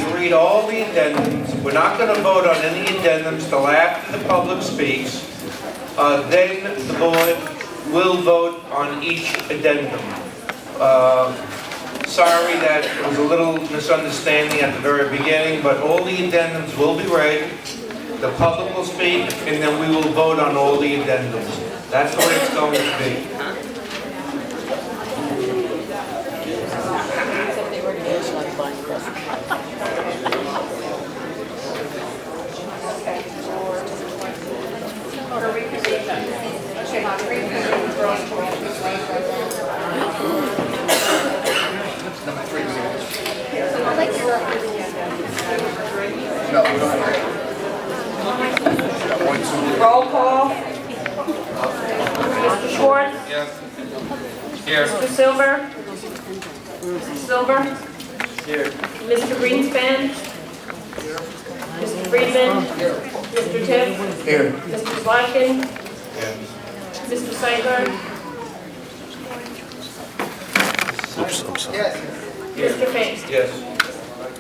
please read all the addendums. We're not going to vote on any addendums till after the public speaks. Then the board will vote on each addendum. Sorry that there was a little misunderstanding at the very beginning, but all the addendums will be read. The public will speak, and then we will vote on all the addendums. That's the way it's going to be. Roll call. Mr. Schwartz? Yes. Here. Mr. Silver? Silver? Here. Mr. Greenspan? Mr. Friedman? Mr. Tiff? Here. Mr. Slatkin? Yes. Mr. Seibert? Yes. Mr. Fink? Yes.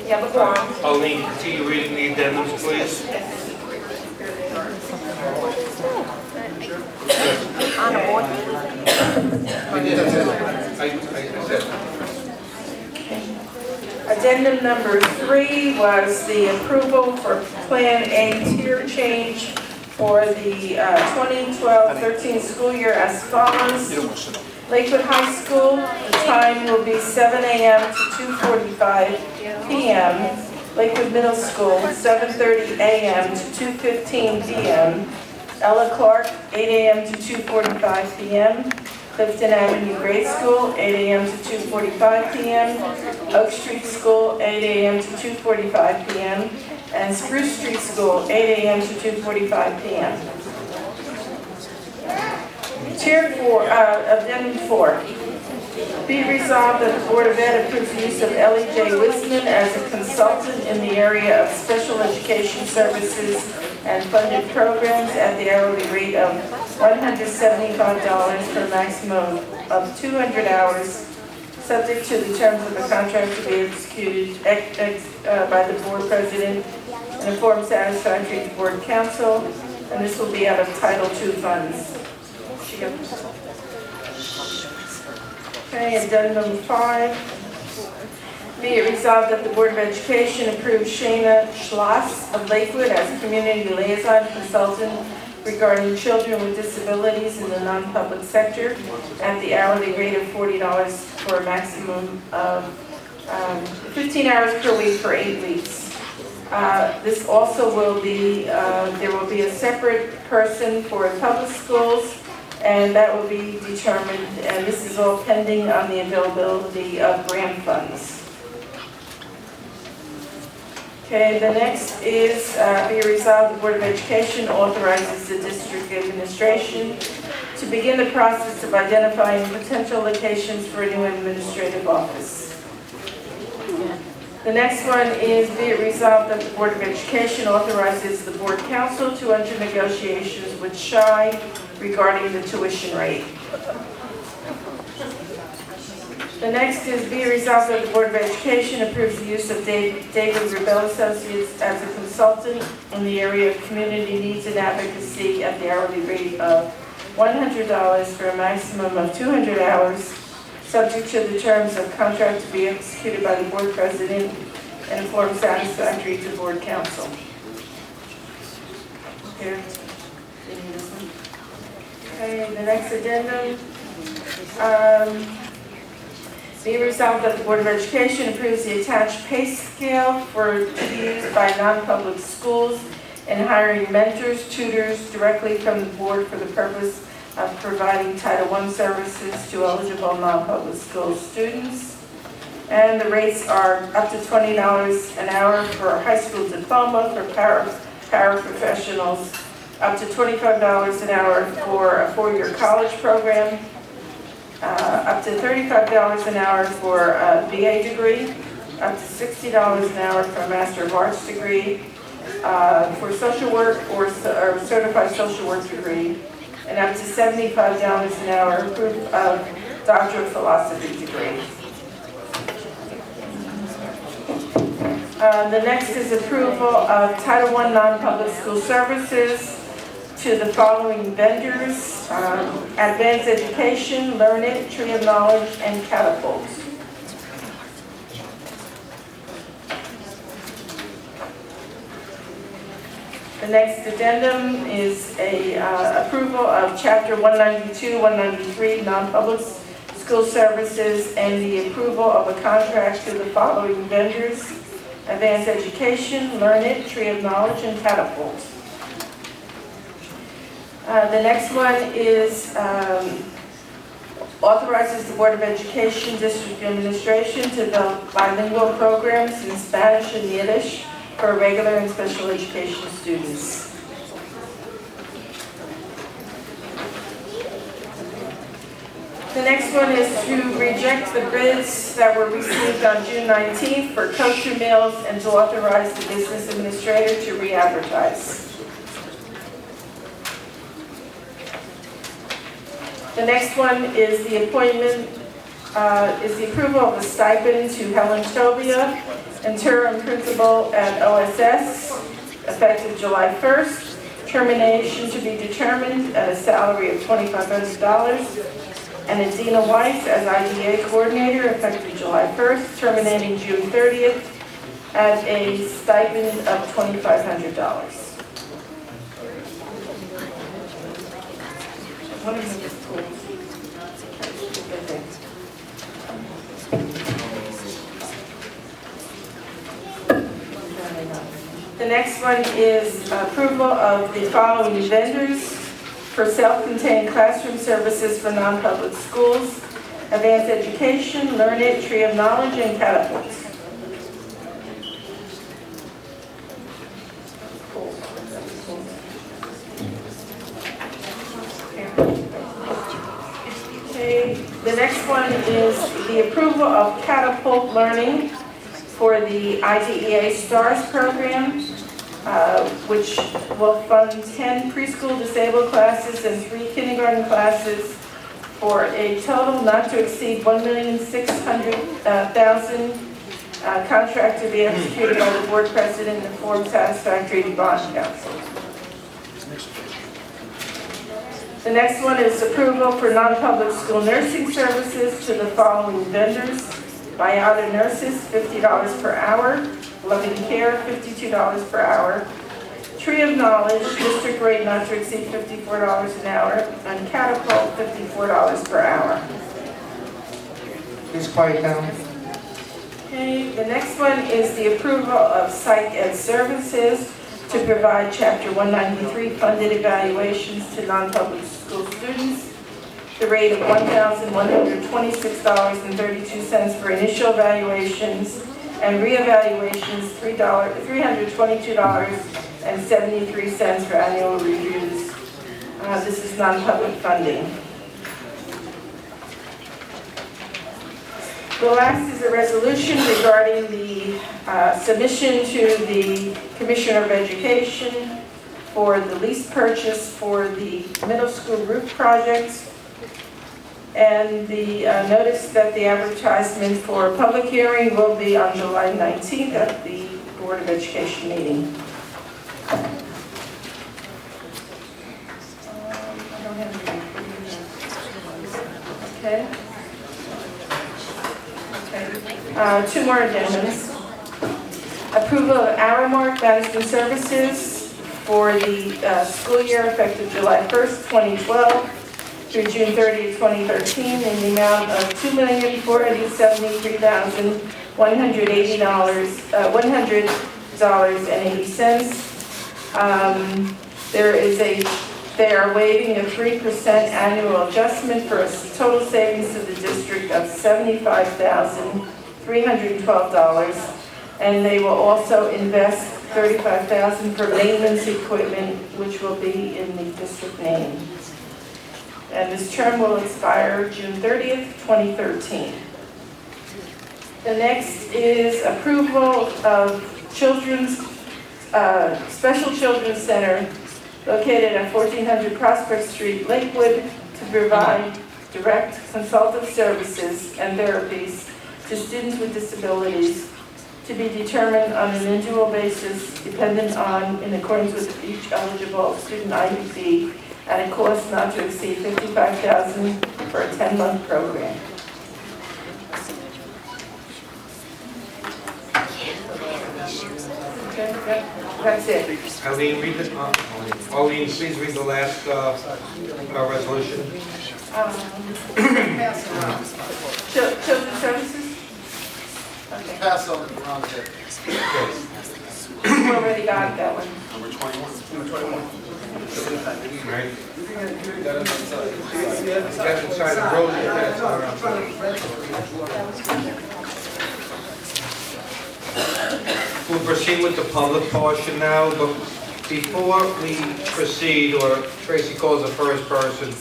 You have a quorum. I'll need to continue reading the addendums, please. On the board. I said. Addendum number 3 was the approval for Plan A tier change for the 2012-13 school year as follows. Lakewood High School, the time will be 7 a.m. to 2:45 p.m. Lakewood Middle School, 7:30 a.m. to 2:15 p.m. Ella Clark, 8 a.m. to 2:45 p.m. Clifton Avenue Grade School, 8 a.m. to 2:45 p.m. Oak Street School, 8 a.m. to 2:45 p.m. and Spruce Street School, 8 a.m. to 2:45 p.m. Tier 4, Addendum 4. Be resolved that the Board of Ed approves the use of Ellie J. Wisman as a consultant in the area of special education services and funded programs at the hourly rate of $175 for a maximum of 200 hours, subject to the terms of the contract to be executed by the board president in a form satisfactory to board council, and this will be out of Title II funds. Okay, addendum 5. Be it resolved that the Board of Education approves Shayna Schloss of Lakewood as community liaison consultant regarding children with disabilities in the non-public sector at the hourly rate of $40 for a maximum of 15 hours per week for 8 weeks. This also will be, there will be a separate person for public schools, and that will be determined, and this is all pending on the availability of grant funds. Okay, the next is be resolved, the Board of Education authorizes the district administration to begin the process of identifying potential locations for a new administrative office. The next one is be it resolved that the Board of Education authorizes the Board Council to enter negotiations with SHI regarding the tuition rate. The next is be resolved that the Board of Education approves the use of David Rebel Associates as a consultant in the area of community needs and advocacy at the hourly rate of $100 for a maximum of 200 hours, subject to the terms of contract to be executed by the board president in a form satisfactory to board council. Here. Okay, the next addendum. Be resolved that the Board of Education approves the attached pay scale to be used by non-public schools in hiring mentors, tutors directly from the board for the purpose of providing Title I services to eligible non-public school students. And the rates are up to $20 an hour for a high school diploma for paraprofessionals, up to $25 an hour for a 4-year college program, up to $35 an hour for a BA degree, up to $60 an hour for a Master of Arts degree, for social work or certified social work degree, and up to $75 an hour for Doctor of Philosophy degree. The next is approval of Title I non-public school services to the following vendors: Advanced Education, Learn It, Tree of Knowledge, and Catapult. The next addendum is a approval of Chapter 192, 193 non-public school services and the approval of a contract to the following vendors: Advanced Education, Learn It, Tree of Knowledge, and Catapult. The next one is authorizes the Board of Education District Administration to develop bilingual programs in Spanish and Yiddish for regular and special education students. The next one is to reject the bids that were received on June 19th for kosher meals and to authorize the business administrator to re-advertise. The next one is the approval of a stipend to Helen Tobia, interim principal at OSS, effective July 1st. Termination to be determined at a salary of $2,500. And Adina Weiss as IDA coordinator, effective July 1st, terminating June 30th at a stipend of $2,500. What is this school? The next one is approval of the following vendors for self-contained classroom services for non-public schools: Advanced Education, Learn It, Tree of Knowledge, and Catapult. Okay, the next one is the approval of Catapult Learning for the IDEA STARS program, which will fund 10 preschool disabled classes and 3 kindergarten classes for a total not to exceed $1,600,000, contract to be executed by the board president and form satisfactory to bond council. The next one is approval for non-public school nursing services to the following vendors: Bayada Nurses, $50 per hour; Loving Care, $52 per hour; Tree of Knowledge, district rate not to exceed $54 an hour; and Catapult, $54 per hour. Please quiet down. Okay, the next one is the approval of Psych Ed services to provide Chapter 193 funded evaluations to non-public school students. The rate of $1,126.32 for initial evaluations and re-evaluations $322.73 for annual reviews. This is non-public funding. The last is a resolution regarding the submission to the Commissioner of Education for the lease purchase for the middle school roof project, and the notice that the advertisement for a public hearing will be on July 19th at the Board of Education meeting. Okay. Two more addendums. Approval of Aramark Management Services for the school year effective July 1st, 2012 through June 30th, 2013 in the amount of $2,473,100.80. They are waiving a 3% annual adjustment for a total savings to the district of $75,312, and they will also invest $35,000 for maintenance equipment, which will be in the district name. And this term will expire June 30th, 2013. The next is approval of Special Children's Center located at 1400 Prospect Street, Lakewood, to provide direct consultative services and therapies to students with disabilities, to to be determined on an individual basis, dependent on, in accordance with each eligible student IEP, at a cost not to exceed $55,000 for a 10-month program. Okay, that's it. Eileen, read it. Eileen, please read the last resolution. Children's services? Okay, Pass on the wrong bit. we already got that one. Number 21. Right? Got it inside. It's got inside the road. It's not around. We'll proceed with the public portion now, but before we proceed, or Tracy calls the first person,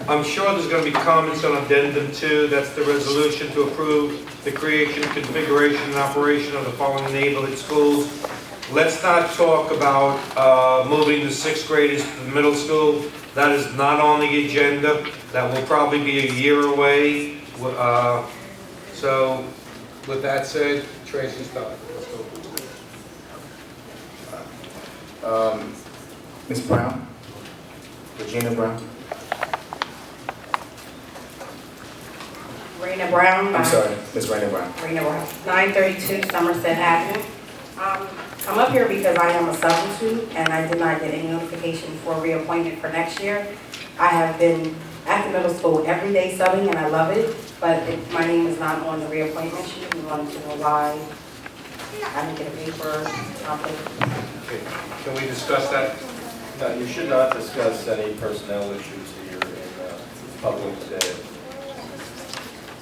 I'm sure there's going to be comments on Addendum 2. That's the resolution to approve the creation, configuration, and operation of the following neighborhood schools. Let's not talk about moving the 6th graders to the middle school. That is not on the agenda. That will probably be a year away. So, with that said, Tracy's done. Let's go. Ms. Brown? Regina Brown? Rena Brown. I'm sorry, Ms. Raina Brown. Rena Brown, 932 Somerset Avenue. I'm up here because I am a substitute and I did not get any notification for reappointment for next year. I have been at the middle school every day subbing and I love it, but my name is not on the reappointment sheet. We wanted to know why. I didn't get a paper, something. Okay. Can we discuss that? No, you should not discuss any personnel issues here in public today.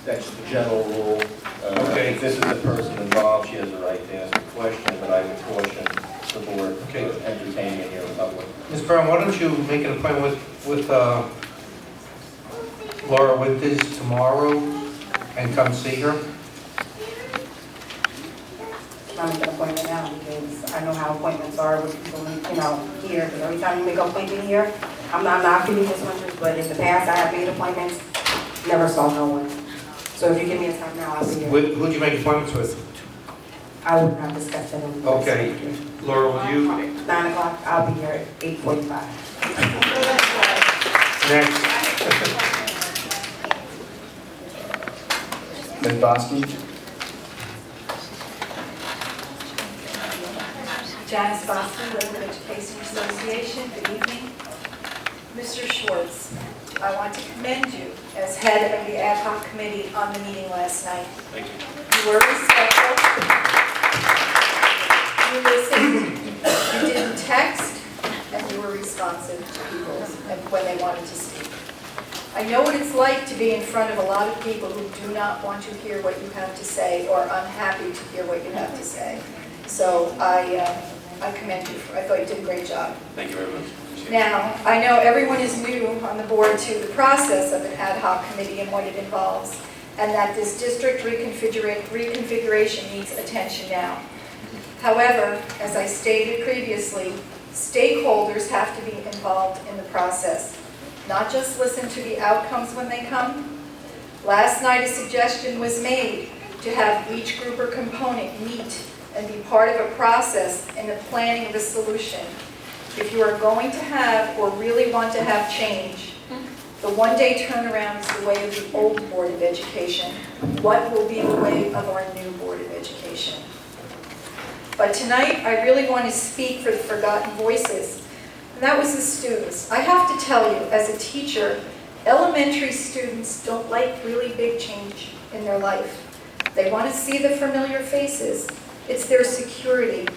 That's the general rule. Okay. If this is the person involved, she has the right to ask a question, but I would caution the board Okay. entertaining it here in public. Ms. Brown, why don't you make an appointment with Laura Winters tomorrow and come see her? I'm making an appointment now because I know how appointments are with people, here. Because every time you make an appointment here, I'm not knocking you, Ms. Winters, but in the past I have made appointments, never saw no one. So if you give me a time now, I'll be here. Who'd you make appointments with? I would not discuss that. on the Okay. Laura, will you? 9 o'clock, I'll be here at 8:45. Next. Ms. Bosky? Janice Boston, Lakewood Education Association, good evening. Mr. Schwartz, I want to commend you as head of the ad hoc committee on the meeting last night. Thank you. You were respectful. You listened, you didn't text, and you were responsive to people when they wanted to speak. I know what it's like to be in front of a lot of people who do not want to hear what you have to say or unhappy to hear what you have to say. So I commend you. I thought you did a great job. Thank you very much. Now, I know everyone is new on the board to the process of an ad hoc committee and what it involves, and that this district reconfiguration needs attention now. However, as I stated previously, stakeholders have to be involved in the process, not just listen to the outcomes when they come. Last night, a suggestion was made to have each group or component meet and be part of a process in the planning of a solution. If you are going to have or really want to have change, the one-day turnaround is the way of the old Board of Education. What will be the way of our new Board of Education? But tonight, I really want to speak for the forgotten voices, and that was the students. I have to tell you, as a teacher, elementary students don't like really big change in their life. They want to see the familiar faces. It's their security.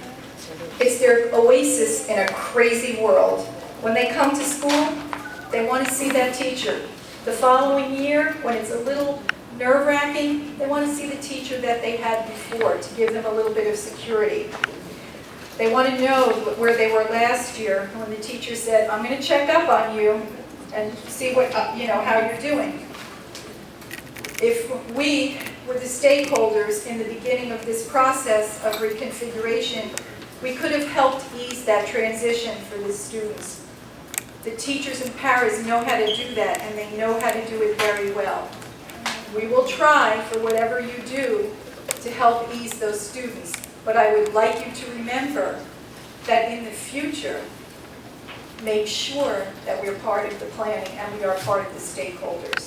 It's their oasis in a crazy world. When they come to school, they want to see that teacher. The following year, when it's a little nerve-wracking, they want to see the teacher that they had before to give them a little bit of security. They want to know where they were last year when the teacher said, I'm going to check up on you and see what, how you're doing. If we were the stakeholders in the beginning of this process of reconfiguration, we could have helped ease that transition for the students. The teachers and paras know how to do that, and they know how to do it very well. We will try, for whatever you do, to help ease those students. But I would like you to remember that in the future, make sure that we're part of the planning and we are part of the stakeholders.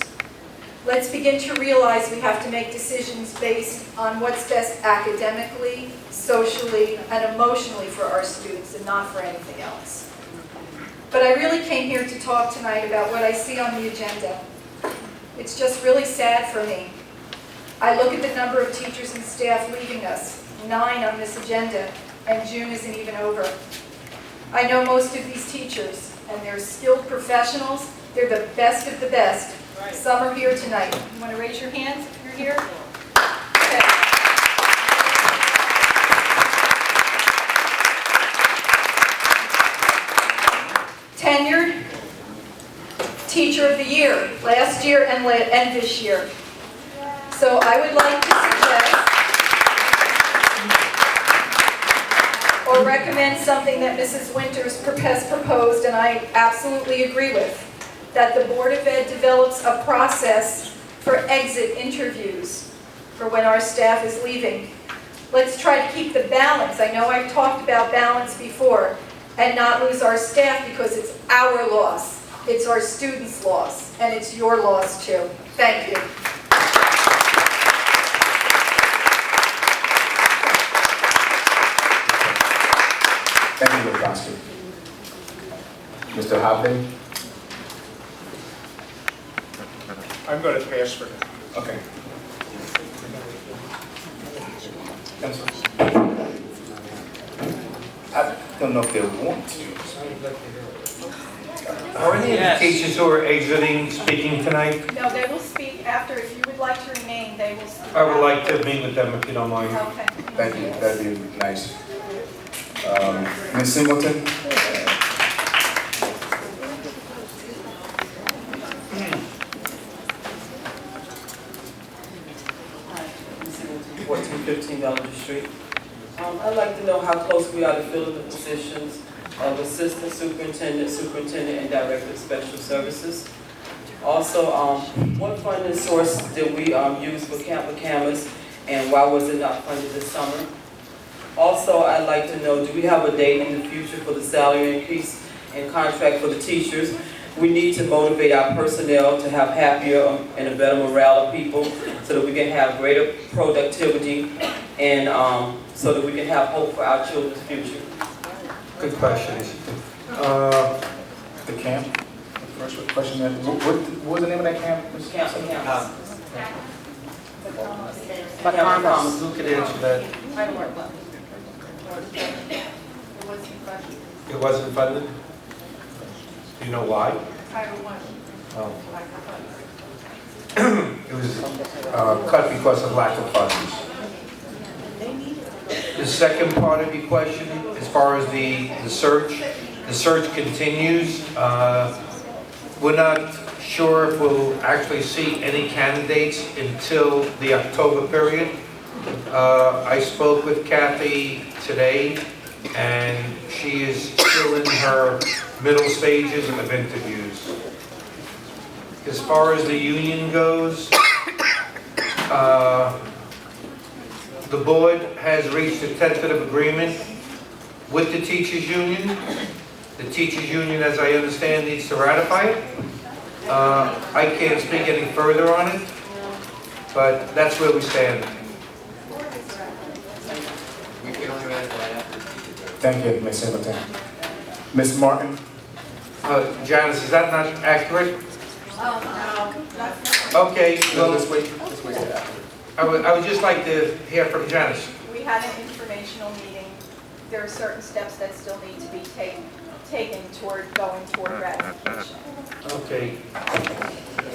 Let's begin to realize we have to make decisions based on what's best academically, socially, and emotionally for our students and not for anything else. But I really came here to talk tonight about what I see on the agenda. It's just really sad for me. I look at the number of teachers and staff leaving us, 9 on this agenda, and June isn't even over. I know most of these teachers, and they're skilled professionals. They're the best of the best. Some are here tonight. You want to raise your hands if you're here? Okay. Tenured Teacher of the Year, last year and this year. So I would like to suggest or recommend something that Mrs. Winters has proposed, and I absolutely agree with, that the Board of Ed develops a process for exit interviews for when our staff is leaving. Let's try to keep the balance. I know I've talked about balance before, and not lose our staff because it's our loss. It's our students' loss, and it's your loss too. Thank you. Thank you, Ms. Bronski. Mr. Hobley? I'm going to pass for now. Okay. I don't know if they want to. Are any of the teachers who are exiting speaking tonight? No, they will speak after. If you would like to remain, they will speak. I would like to meet with them if you don't mind. Okay. Thank you, that'd be nice. Ms. Singleton? 1415 Bellevue Street. I'd like to know how close we are to filling the positions of Assistant Superintendent, Superintendent, and Director of Special Services. Also, what funding source did we use for Camp Camas, and why was it not funded this summer? Also, I'd like to know, do we have a date in the future for the salary increase and contract for the teachers? We need to motivate our personnel to have happier and a better morale of people so that we can have greater productivity and so that we can have hope for our children's future. Good questions. The camp? First question, what was the name of that camp? Ms. Camp Camas. Who could answer that? It wasn't funded? Do you know why? Oh. It was cut because of lack of funds. The second part of your question, as far as the search continues. We're not sure if we'll actually see any candidates until the October period. I spoke with Kathy today, and she is still in her middle stages of interviews. As far as the union goes, the board has reached a tentative agreement with the teachers' union. The teachers' union, as I understand, needs to ratify it. I can't speak any further on it, but that's where we stand. Thank you, Ms. Singleton. Ms. Martin? Janice, is that not accurate? Okay, No, well, this way. I would just like to hear from Janice. We had an informational meeting. There are certain steps that still need to be taken toward going toward ratification. Okay.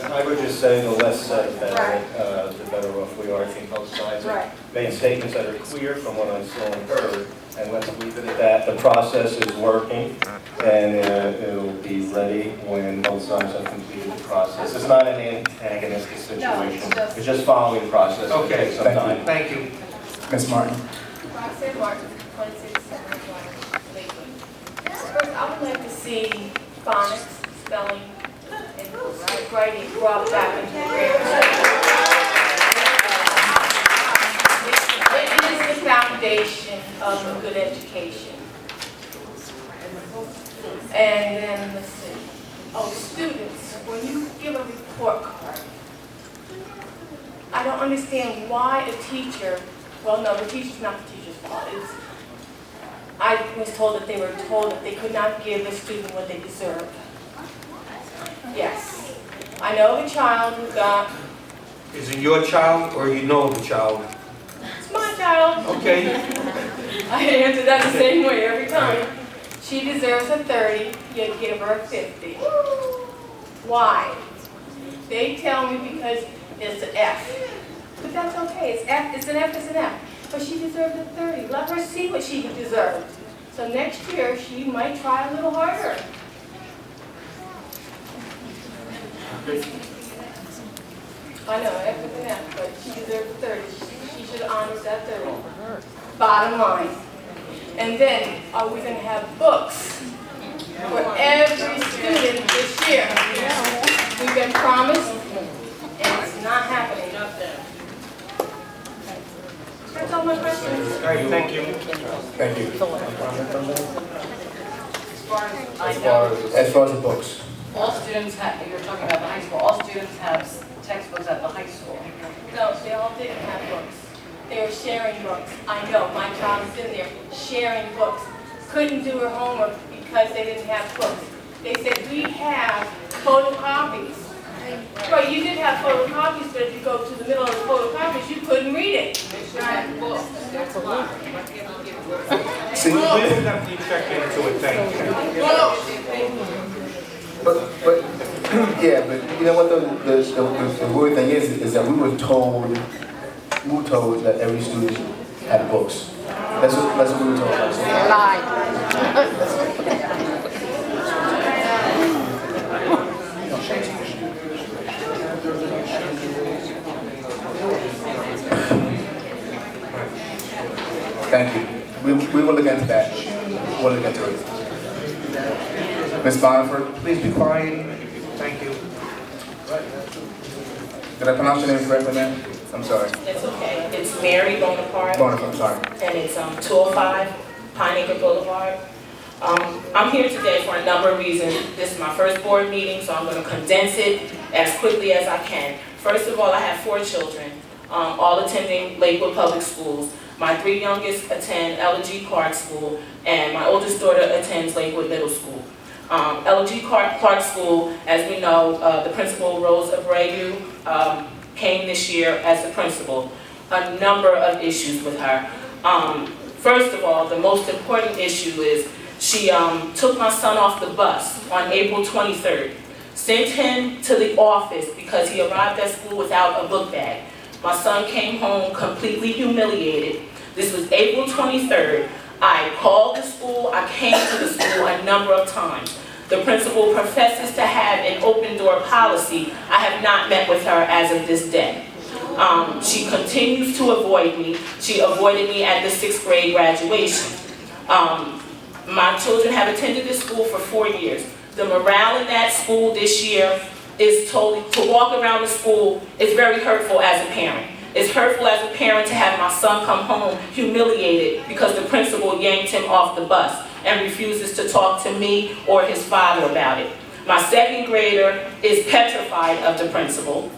I would just say the less said, the better off we are. I think both sides have made statements that are clear from what I saw and heard, and let's leave it at that. The process is working, and it'll be ready when both sides have completed the process. It's not an antagonistic situation. It's just following the process. It'll Okay, take some time. thank you. Ms. Martin? Roxanne Martin, 2671 Lakewood. First, I would like to see phonics, spelling, and writing brought back into the grade. foundation of a good education. And then, let's see, oh, students, when you give a report card, I don't understand why a teacher, well, no, the teacher's not the teacher's fault. I was told that they were told that they could not give the student what they deserve. Yes. I know of a child who got, Is it your child or you know the child? it's my child. Okay. I answer that the same way every time. She deserves a 30, you give her a 50. Why? They tell me because it's an F. But that's okay, it's F, it's an F, it's an F. But she deserves a 30. Let her see what she deserved. So next year, she might try a little harder. I know, F is an F, but she deserves a 30. She should honor that 30. Bottom line. And then, are we going to have books for every student this year? We've been promised, and it's not happening. That's all my questions. All right, thank you. Thank you. As As far as the books. all students have, you're talking about the high school, all students have textbooks at the high school. No, they all didn't have books. They were sharing books. I know, my child is in there sharing books. Couldn't do her homework because they didn't have books. They said, we have photocopies. Right, you did have photocopies, but if you go to the middle of the photocopies, you couldn't read it. See, We will definitely check into it, thank you. but yeah, but you know what though, the weird thing is that we were told that every student had books. That's what we were told. Thank you. We will look into that. We'll look into it. Ms. Boniford, Please be quiet. Thank you. did I pronounce your name correctly, ma'am? I'm sorry. It's okay. It's Mary Bonaparte, Boniford, I'm sorry. and it's 205 Pine Acre Boulevard. I'm here today for a number of reasons. This is my first board meeting, so I'm going to condense it as quickly as I can. First of all, I have 4 children, all attending Lakewood Public Schools. My 3 youngest attend L.G. Clark School, and my oldest daughter attends Lakewood Middle School. L.G. Clark School, as we know, the principal, Rose Abreu, came this year as the principal. A number of issues with her. First of all, the most important issue is she took my son off the bus on April 23rd, sent him to the office because he arrived at school without a book bag. My son came home completely humiliated. This was April 23rd. I called the school, I came to the school a number of times. The principal professes to have an open door policy. I have not met with her as of this day. She continues to avoid me. She avoided me at the 6th grade graduation. My children have attended this school for 4 years. The morale in that school this year is totally, to walk around the school is very hurtful as a parent. It's hurtful as a parent to have my son come home humiliated because the principal yanked him off the bus and refuses to talk to me or his father about it. My 2nd grader is petrified of the principal.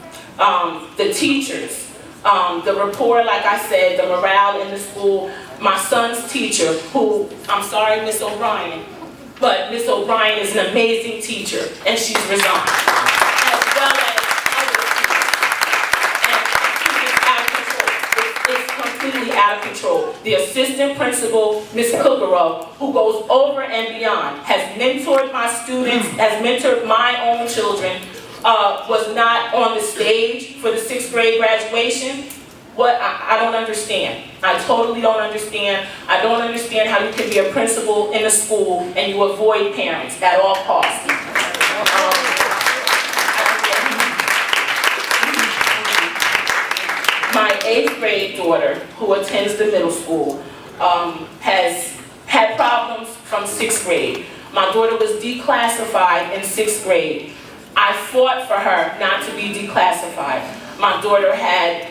The teachers, the rapport, like I said, the morale in the school. My son's teacher, who, I'm sorry, Miss O'Brien, but Miss O'Brien is an amazing teacher, and she's resigned, as well as other teachers. And it's out of control. It's completely out of control. The assistant principal, Ms. Cookero, who goes over and beyond, has mentored my students, has mentored my own children, was not on the stage for the 6th grade graduation. What, I don't understand. I totally don't understand. I don't understand how you can be a principal in a school and you avoid parents at all costs. My 8th grade daughter, who attends the middle school, has had problems from 6th grade. My daughter was declassified in 6th grade. I fought for her not to be declassified. My daughter had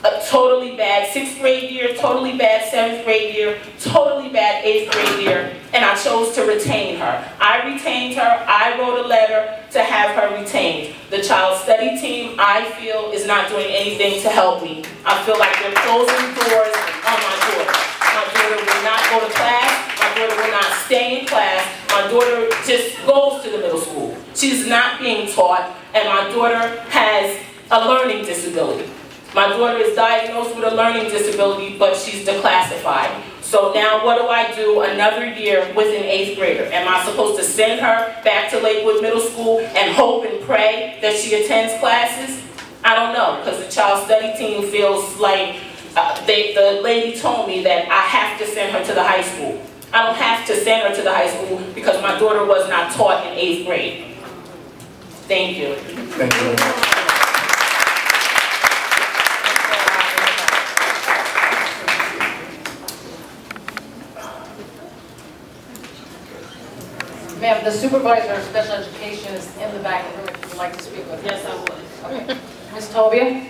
a totally bad 6th grade year, totally bad 7th grade year, totally bad 8th grade year, and I chose to retain her. I retained her. I wrote a letter to have her retained. The child study team, I feel, is not doing anything to help me. I feel like they're closing doors on my daughter. My daughter will not go to class. My daughter will not stay in class. My daughter just goes to the middle school. She's not being taught, and my daughter has a learning disability. My daughter is diagnosed with a learning disability, but she's declassified. So now what do I do another year with an 8th grader? Am I supposed to send her back to Lakewood Middle School and hope and pray that she attends classes? I don't know, because the child study team feels like the lady told me that I have to send her to the high school. I don't have to send her to the high school because my daughter was not taught in 8th grade. Thank you. Thank you. Ma'am, the supervisor of special education is in the back of the room if you'd like to speak with her. Yes, I would. Okay. Ms. Tobia?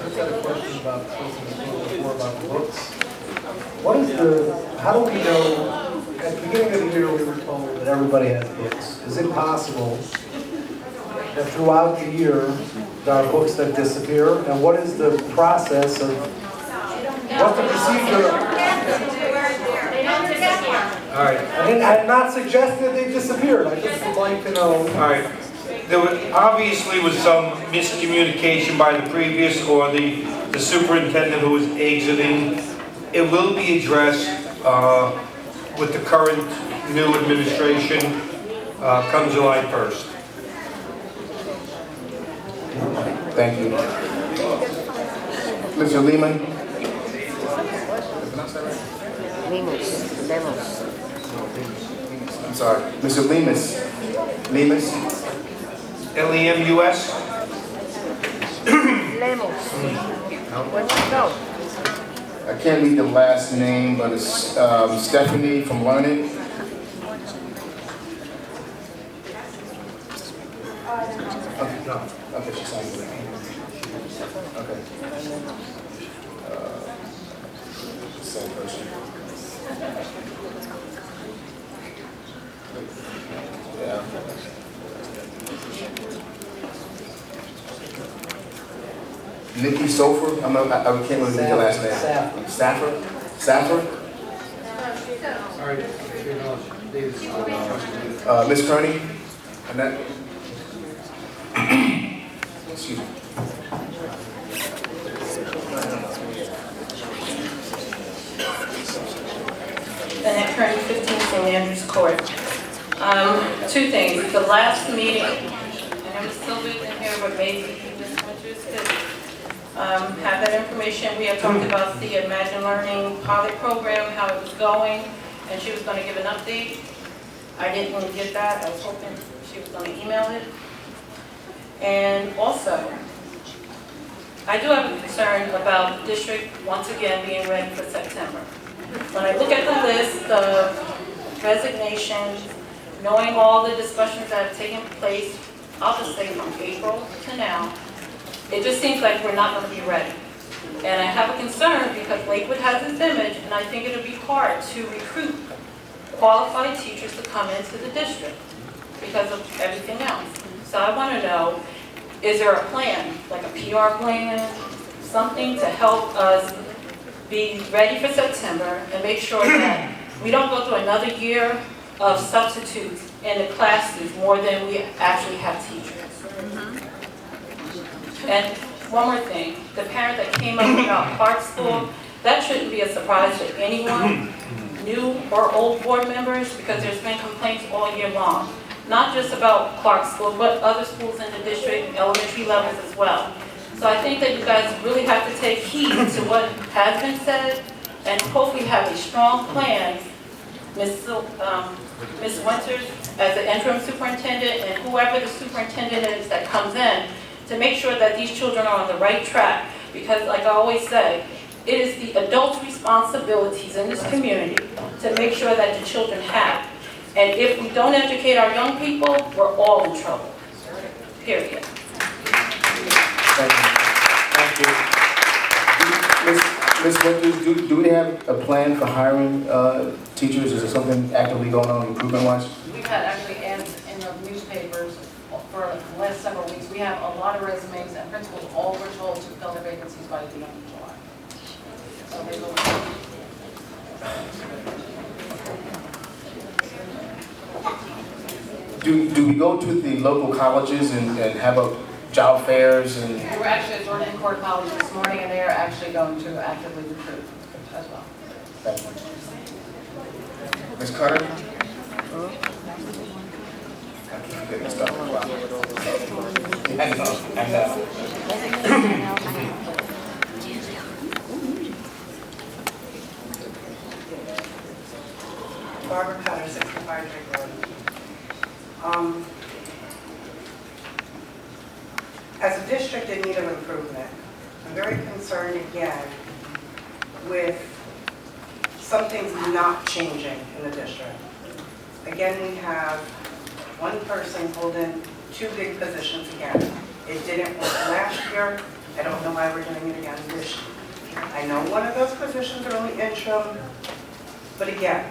Just had a question about something before about the books. What is how do we know, at the beginning of the year we were told that everybody has books. Is it possible that throughout the year there are books that disappear? And what is the process of, what's the procedure? All right. I'm not suggesting they disappeared, I just would like to know. All right. There obviously was some miscommunication by the previous or the superintendent who was exiting. It will be addressed with the current new administration come July 1st. Thank you. Mr. Lehman? I'm sorry. Mr. Lemus? Lemus? Lemus? I can't read the last name, but it's Stephanie from Learning. Okay, no. Okay, she signed it. Okay. Same person. Yeah. Nikki Sofer, I can't really read your last name. Stafford? Stafford? Miss Kearney? Annette? Excuse me. Annette Kearney, 15 St. Andrews Court. Two things. The last meeting, and I'm still in here, but maybe Ms. Winters could have that information. We had talked about the Imagine Learning pilot program, how it was going, and she was going to give an update. I didn't really get that. I was hoping she was going to email it. And also, I do have a concern about the district once again being ready for September. When I look at the list of resignations, knowing all the discussions that have taken place, I'll just say from April to now, it just seems like we're not going to be ready. And I have a concern because Lakewood has this image, and I think it'll be hard to recruit qualified teachers to come into the district because of everything else. So I want to know, is there a plan, like a PR plan, something to help us be ready for September and make sure that we don't go through another year of substitutes in the classes more than we actually have teachers. And one more thing, the parent that came up about Clark School, that shouldn't be a surprise to anyone, new or old board members, because there's been complaints all year long. Not just about Clark School, but other schools in the district, elementary levels as well. So I think that you guys really have to take heed to what has been said and hopefully have a strong plan, Ms. Winters as the interim superintendent and whoever the superintendent is that comes in to make sure that these children are on the right track. Because like I always say, it is the adults' responsibilities in this community to make sure that the children have. And if we don't educate our young people, we're all in trouble. period. Thank you. Ms. Winters, do we have a plan for hiring teachers? Is there something actively going on improvement-wise? We've had actually ads in the newspapers for the last several weeks. We have a lot of resumes, and principals all were told to fill their vacancies by the end of July. So they will. Do we go to the local colleges and have a job fairs and? We were actually at Jordan Court College this morning, and they are actually going to actively recruit as well. Thank you. Ms. Carter? I keep forgetting stuff. Wow. I know. Barbara Cutter, 65 Drake Road. As a district in need of improvement, I'm very concerned again with some things not changing in the district. Again, we have one person holding two big positions again. It didn't work last year. I don't know why we're doing it again this year. I know one of those positions are only interim, but again,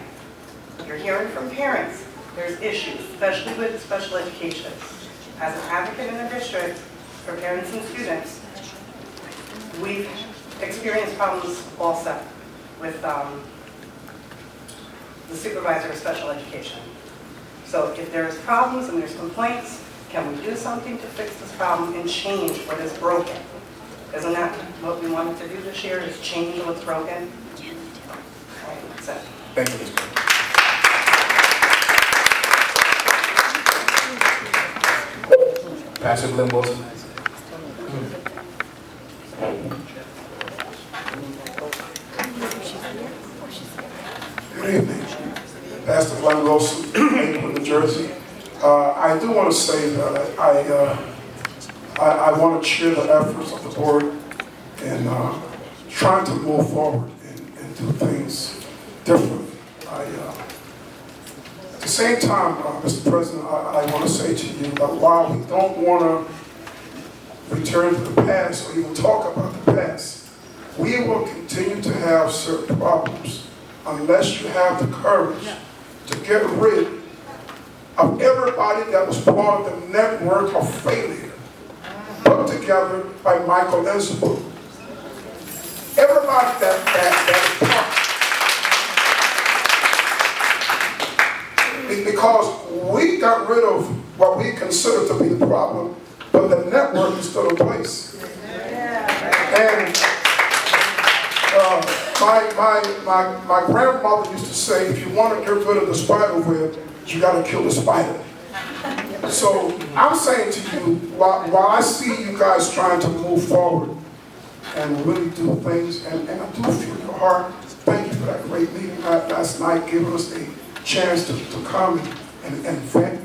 you're hearing from parents, there's issues, especially with special education. As an advocate in the district for parents and students, we've experienced problems also with the supervisor of special education. So if there's problems and there's complaints, can we do something to fix this problem and change what is broken? Isn't that what we wanted to do this year, is change what's broken? Right, that's it. Thank you, Ms. Carter. Pastor Glenn Wilson. Good evening. Pastor Glenn Wilson, Lakewood, New Jersey. I do want to say that I want to cheer the efforts of the board in trying to move forward and do things differently. At the same time, Mr. President, I want to say to you that while we don't want to return to the past or even talk about the past, we will continue to have certain problems unless you have the courage to get rid of everybody that was part of the network of failure put together by Michael Elizabeth. Everybody that because we got rid of what we consider to be the problem, but the network is still in place. And my grandmother used to say, if you want to get rid of the spider web, you got to kill the spider. So I'm saying to you, while I see you guys trying to move forward and really do things, and I do feel your heart. Thank you for that great meeting last night, giving us a chance to come and vent.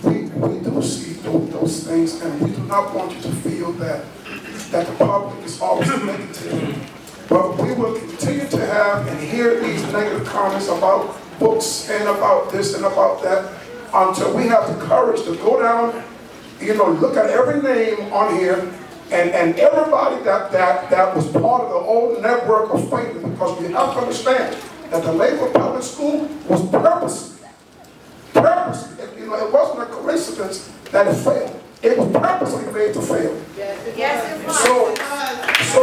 We do see those things, and we do not want you to feel that the public is always negative. But we will continue to have and hear these negative comments about books and about this and about that until we have the courage to go down, look at every name on here and everybody that was part of the old network of failure, because we have to understand that the Lakewood Public School was purposely. It wasn't a coincidence that it failed. It was purposely made to fail. Yes, it was. So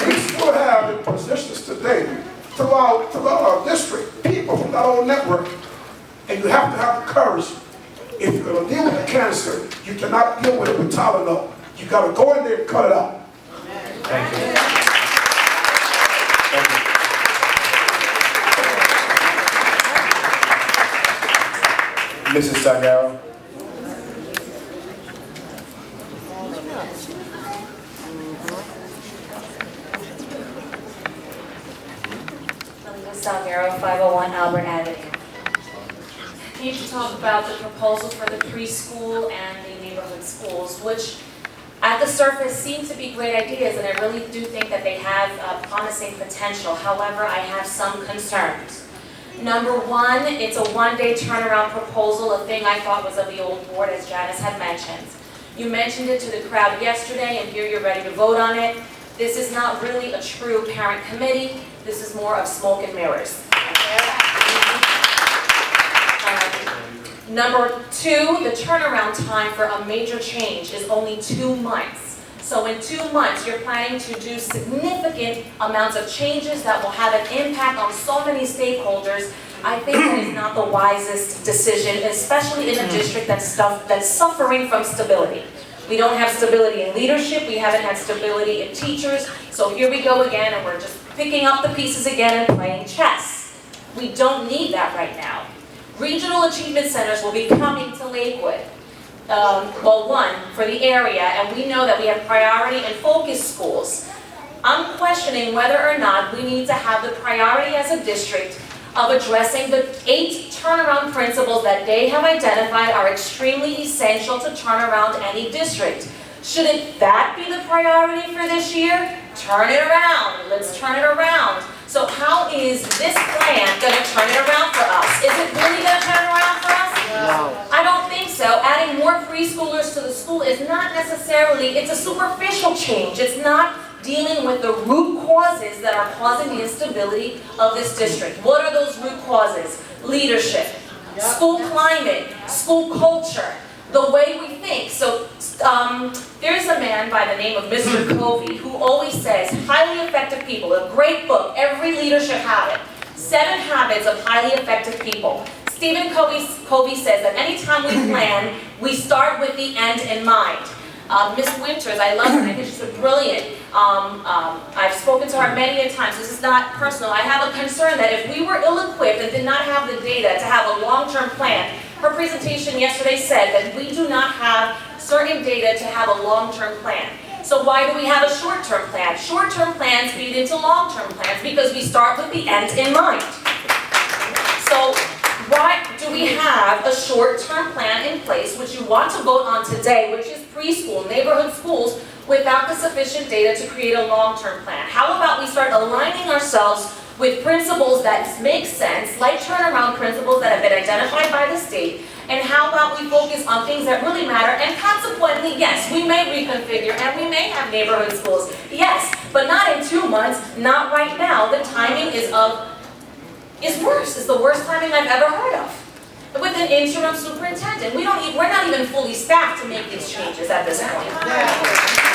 we still have in positions today throughout our district, people from that old network, and you have to have the courage. If you're going to deal with the cancer, you cannot deal with it with Tylenol. You got to go in there and cut it out. Thank you. Mrs. Sagaro. Salguero, 501 Albert Avenue. Need to talk about the proposal for the preschool and the neighborhood schools, which at the surface seem to be great ideas, and I really do think that they have promising potential. However, I have some concerns. Number one, it's a one-day turnaround proposal, a thing I thought was of the old board, as Janice had mentioned. You mentioned it to the crowd yesterday, and here you're ready to vote on it. This is not really a true parent committee. This is more of smoke and mirrors. Number two, the turnaround time for a major change is only 2 months. So in 2 months, you're planning to do significant amounts of changes that will have an impact on so many stakeholders. I think that is not the wisest decision, especially in a district that's suffering from stability. We don't have stability in leadership, we haven't had stability in teachers, so here we go again, and we're just picking up the pieces again and playing chess. We don't need that right now. Regional achievement centers will be coming to Lakewood. Well, one, for the area, and we know that we have priority and focus schools. I'm questioning whether or not we need to have the priority as a district of addressing the 8 turnaround principles that they have identified are extremely essential to turn around any district. Shouldn't that be the priority for this year? Turn it around. Let's turn it around. So how is this plan going to turn it around for us? Is it really going to turn it around for us? No. I don't think so. Adding more preschoolers to the school is not necessarily, it's a superficial change. It's not dealing with the root causes that are causing the instability of this district. What are those root causes? Leadership, school climate, school culture, the way we think. So there's a man by the name of Mr. Covey who always says, highly effective people, a great book, every leader should have it. 7 Habits of Highly Effective People. Stephen Covey says that anytime we plan, we start with the end in mind. Miss Winters, I love her, I think she's brilliant. I've spoken to her many a times. This is not personal. I have a concern that if we were ill-equipped and did not have the data to have a long-term plan, her presentation yesterday said that we do not have certain data to have a long-term plan. So why do we have a short-term plan? Short-term plans feed into long-term plans because we start with the end in mind. So why do we have a short-term plan in place, which you want to vote on today, which is preschool, neighborhood schools, without the sufficient data to create a long-term plan? How about we start aligning ourselves with principles that make sense, like turnaround principles that have been identified by the state, and how about we focus on things that really matter, and consequently, yes, we may reconfigure and we may have neighborhood schools, yes, but not in 2 months, not right now. The timing is worse. It's the worst timing I've ever heard of. With an interim superintendent, we're not even fully staffed to make these changes at this point.